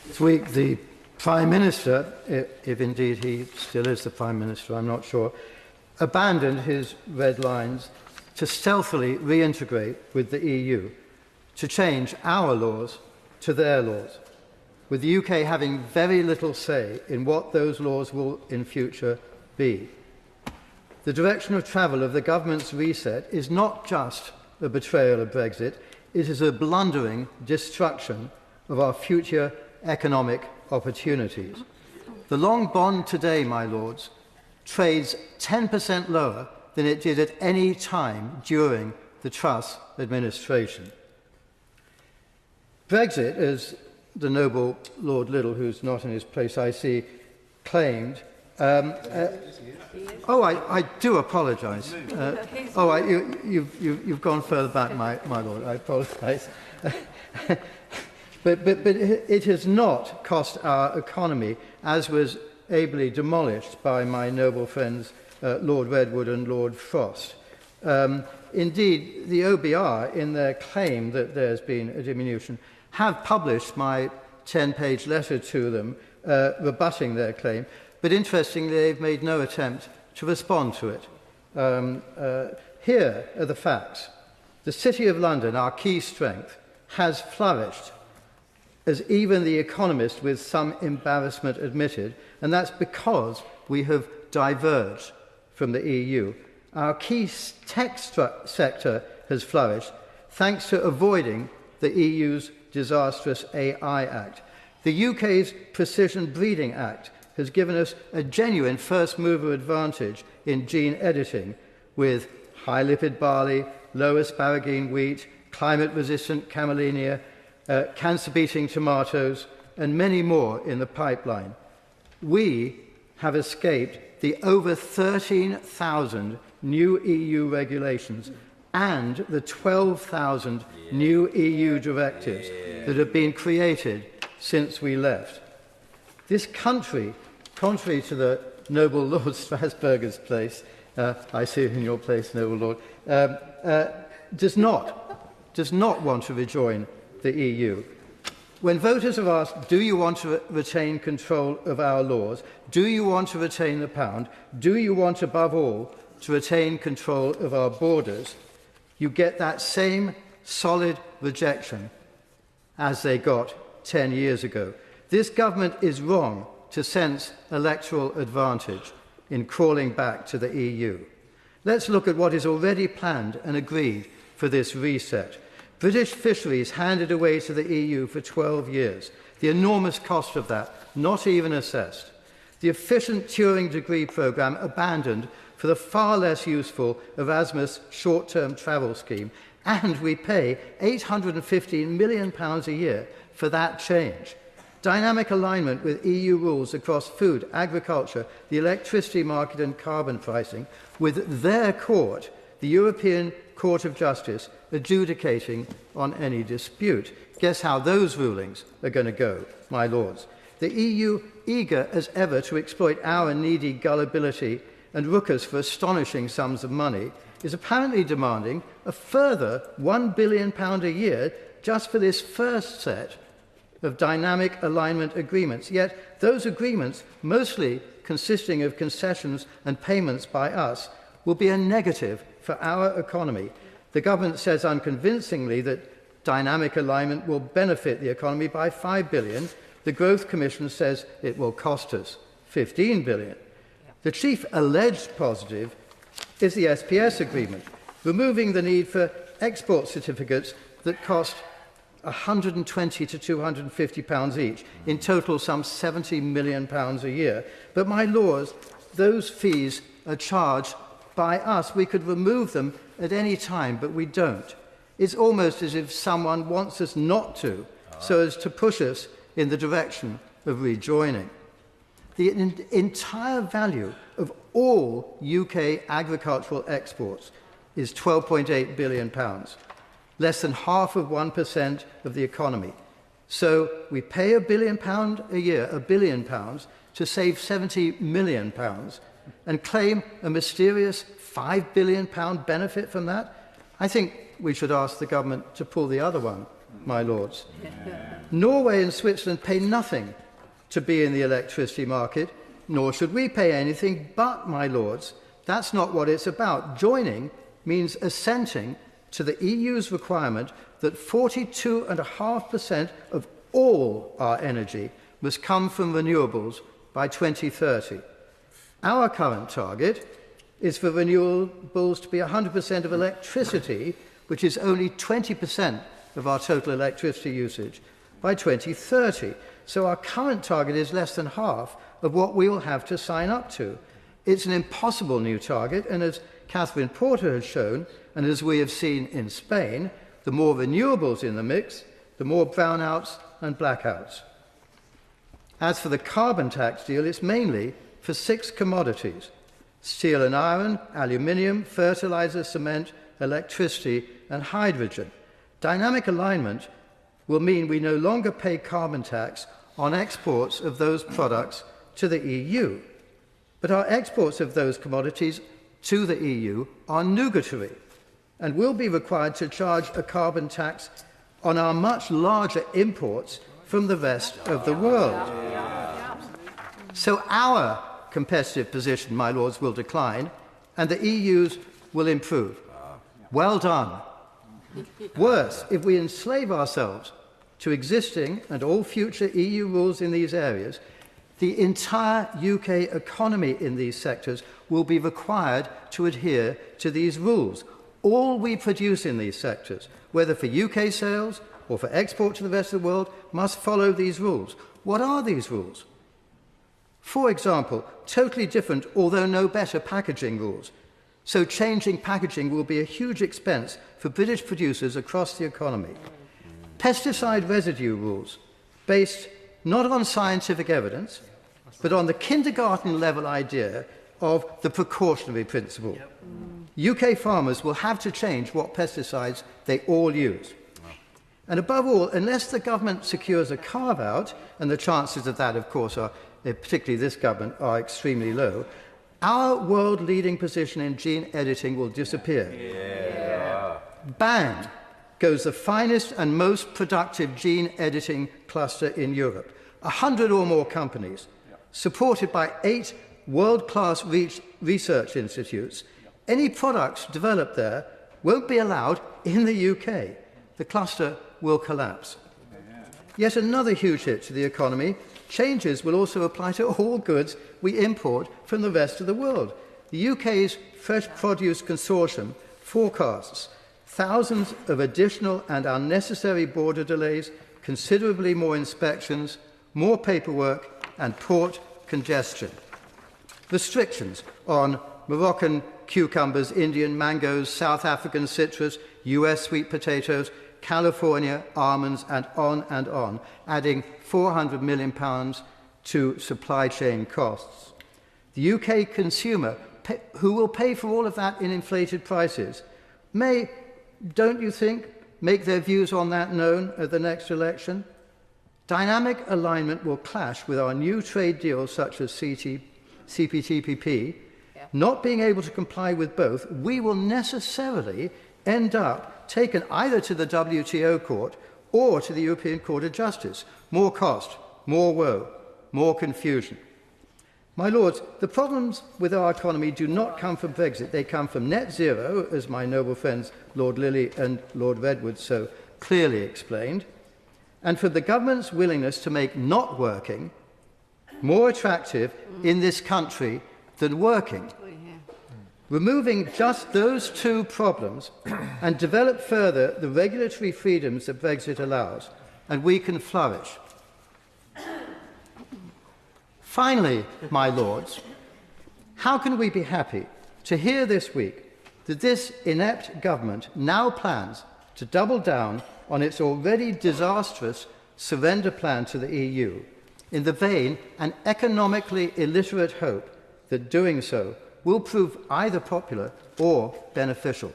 This week, the Prime Minister, if indeed he still is the Prime Minister, I'm not sure, abandoned his red lines to stealthily reintegrate with the EU, to change our laws to their laws, with the UK having very little say in what those laws will in future be. The direction of travel of the government's reset is not just a betrayal of Brexit, it is a blundering destruction of our future economic opportunities. The long bond today, my lords, trades 10% lower than it did at any time during the Truss administration. Brexit, as the noble Lord Liddell, who's not in his place, I see, claimed. I do apologise. You've gone further back, my lord. I apologise. But it has not cost our economy, as was ably demolished by my noble friends Lord Redwood and Lord Frost. Indeed, the OBR, in their claim that there's been a diminution, have published my 10-page letter to them rebutting their claim, but interestingly, they've made no attempt to respond to it. Here are the facts. The City of London, our key strength, has flourished, as even The Economist with some embarrassment admitted, and that's because we have diverged from the EU. Our key tech sector has flourished thanks to avoiding the EU's disastrous AI Act. The UK's Precision Breeding Act has given us a genuine first-mover advantage in gene editing with high-lipid barley, low asparagine wheat, climate-resistant camellia, cancer-beating tomatoes, and many more in the pipeline. We have escaped the over 13,000 new EU regulations and the 12,000 new EU directives that have been created since we left. This country, contrary to the noble Lord Strasburger's place, I see it in your place, noble Lord, does not want to rejoin the EU. When voters are asked, do you want to retain control of our laws? Do you want to retain the pound? Do you want, above all, to retain control of our borders? You get that same solid rejection as they got 10 years ago. This government is wrong to sense electoral advantage in crawling back to the EU. Let's look at what is already planned and agreed for this reset. British fisheries handed away to the EU for 12 years. The enormous cost of that, not even assessed. The efficient Turing degree programme abandoned for the far less useful Erasmus short-term travel scheme. And we pay £815 million a year for that change. Dynamic alignment with EU rules across food, agriculture, the electricity market and carbon pricing, with their court, the European Court of Justice, adjudicating on any dispute. Guess how those rulings are going to go, my lords. The EU, eager as ever to exploit our needy gullibility and rook us for astonishing sums of money, is apparently demanding a further £1 billion a year just for this first set of dynamic alignment agreements. Yet those agreements, mostly consisting of concessions and payments by us, will be a negative for our economy. The government says unconvincingly that dynamic alignment will benefit the economy by £5 billion. The Growth Commission says it will cost us £15 billion. The chief alleged positive is the SPS agreement, removing the need for export certificates that cost £120 to £250 each, in total some £70 million a year. But, my lords, those fees are charged by us. We could remove them at any time, but we don't. It's almost as if someone wants us not to, so as to push us in the direction of rejoining. The entire value of all UK agricultural exports is £12.8 billion, less than half of 1% of the economy. So we pay £1 billion a year, £1 billion, to save £70 million and claim a mysterious £5 billion benefit from that? I think we should ask the government to pull the other one, my lords. Norway and Switzerland pay nothing to be in the electricity market, nor should we pay anything. But, my lords, that's not what it's about. Joining means assenting to the EU's requirement that 42.5% of all our energy must come from renewables by 2030. Our current target is for renewables to be 100% of electricity, which is only 20% of our total electricity usage, by 2030. So our current target is less than half of what we will have to sign up to. It's an impossible new target, and as Catherine Porter has shown, and as we have seen in Spain, the more renewables in the mix, the more brownouts and blackouts. As for the carbon tax deal, it's mainly for 6 commodities: steel and iron, aluminium, fertilizer, cement, electricity, and hydrogen. Dynamic alignment will mean we no longer pay carbon tax on exports of those products to the EU. But our exports of those commodities to the EU are nugatory and will be required to charge a carbon tax on our much larger imports from the rest of the world. So our competitive position, my lords, will decline and the EU's will improve. Well done. Worse, if we enslave ourselves to existing and all future EU rules in these areas, the entire UK economy in these sectors will be required to adhere to these rules. All we produce in these sectors, whether for UK sales or for export to the rest of the world, must follow these rules. What are these rules? For example, totally different, although no better, packaging rules. So changing packaging will be a huge expense for British producers across the economy. Pesticide residue rules, based not on scientific evidence, but on the kindergarten-level idea of the precautionary principle. UK farmers will have to change what pesticides they all use. And above all, unless the government secures a carve-out, and the chances of that, of course, are, particularly this government, are extremely low, our world-leading position in gene editing will disappear. Bang goes the finest and most productive gene editing cluster in Europe. 100 or more companies, supported by 8 world-class research institutes. Any products developed there won't be allowed in the UK. The cluster will collapse. Yet another huge hit to the economy. Changes will also apply to all goods we import from the rest of the world. The UK's Fresh Produce Consortium forecasts thousands of additional and unnecessary border delays, considerably more inspections, more paperwork, and port congestion. Restrictions on Moroccan cucumbers, Indian mangoes, South African citrus, US sweet potatoes, California almonds, and on, adding £400 million to supply chain costs. The UK consumer, who will pay for all of that in inflated prices, may, don't you think, make their views on that known at the next election? Dynamic alignment will clash with our new trade deals such as CPTPP. Not being able to comply with both, we will necessarily end up taken either to the WTO court or to the European Court of Justice. More cost, more woe, more confusion. My lords, the problems with our economy do not come from Brexit. They come from net zero, as my noble friends Lord Lilly and Lord Redwood so clearly explained, and from the government's willingness to make not working more attractive in this country than working. Removing just those 2 problems and develop further the regulatory freedoms that Brexit allows, and we can flourish. Finally, my lords, how can we be happy to hear this week that this inept government now plans to double down on its already disastrous surrender plan to the EU, in the vain and economically illiterate hope that doing so will prove either popular or beneficial?